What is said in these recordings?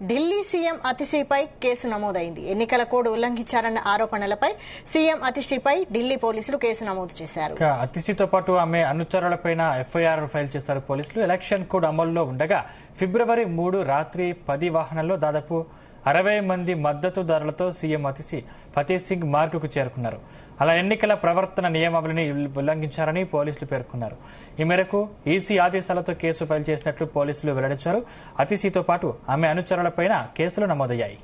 Delhi CM అతిశీపై case నమోదైంది. ఎన్నికల code ఉల్లంఘించారన్న ఆరోపణలపై సీఎం అతిశీపై ఢిల్లీ పోలీసులు కేసు నమోదు చేశారు. అతిశీతో పాటు ఆమె అనుచరులపై ఎఫ్ఐఆర్ ఫైల్ చేశారు పోలీసులు. ఎలక్షన్ కోడ్ అమల్లో ఉండగా ఫిబ్రవరి 3 రాత్రి 10 వాహనాల్లో దాదాపు 60 మంది మద్దతుదారులతో సీఎం అతిశీ ఫతేహ్ సింగ్ మార్గుకు చేరుకున్నారు. అలా ఎన్నికల ప్రవర్తన నియమావళిని ఉల్లంఘించారని పోలీసులు పేర్కొన్నారు. ఈ మేరకు ఈసీ ఆదేశాలతో కేసు ఫైల్ చేసినట్లు పోలీసులు వెల్లడించారు. అతిశీతో పాటు ఆమె అనుచరులపై కేసులు నమోదయ్యాయి.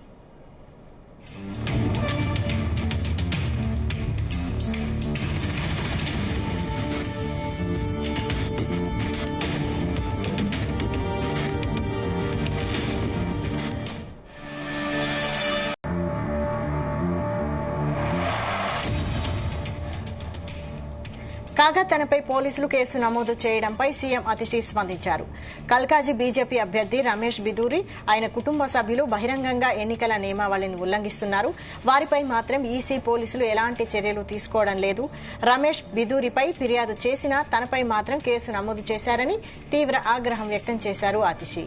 కాగా తనపై పోలీసులు కేసు నమోదు చేయడంపై సీఎం అతిశీ స్పందించారు. కల్కాజీ బీజేపీ అభ్యర్థి రమేష్ బిధూరి ఆయన కుటుంబ సభ్యులు బహిరంగంగా ఎన్నికల నియమావళిని ఉల్లంఘిస్తున్నారు. వారిపై మాత్రం ఈసీ పోలీసులు ఎలాంటి చర్యలు తీసుకోవడం లేదు. రమేష్ బిధూరిపై ఫిర్యాదు చేసినా తనపై మాత్రం కేసు నమోదు చేశారని తీవ్ర ఆగ్రహం వ్యక్తం చేశారు అతిశీ.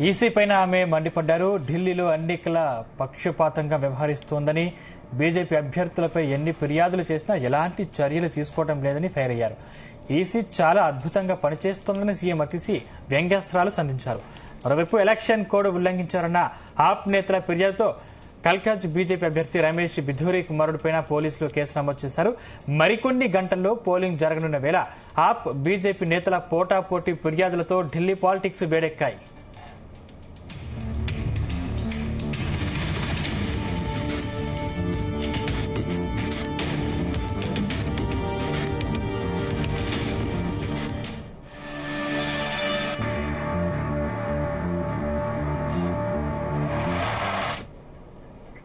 ఈసీ పైన ఆమె మండిపడ్డారు. ఢిల్లీలో ఎన్నికల పక్షపాతంగా వ్యవహరిస్తోందని, బీజేపీ అభ్యర్థులపై ఎన్ని ఫిర్యాదులు చేసినా ఎలాంటి చర్యలు తీసుకోవడం లేదని ఫైర్ అయ్యారు. ఈసీ చాలా అద్భుతంగా పనిచేస్తోందని సీఎం అతిశీ వ్యంగ్యాస్త్రాలు సంధించారు. మరోవైపు ఎలక్షన్ కోడ్ ఉల్లంఘించారన్న ఆప్ నేతల ఫిర్యాదుతో కల్కాజ్ బీజేపీ అభ్యర్థి రమేష్ బిధూరి కుమారుడిపై పోలీసులు కేసు నమోదు చేశారు. మరికొన్ని గంటల్లో పోలింగ్ జరగనున్న వేళ ఆప్ బీజేపీ నేతల పోటాపోటీ ఫిర్యాదులతో ఢిల్లీ పాలిటిక్స్ వేడెక్కాయి.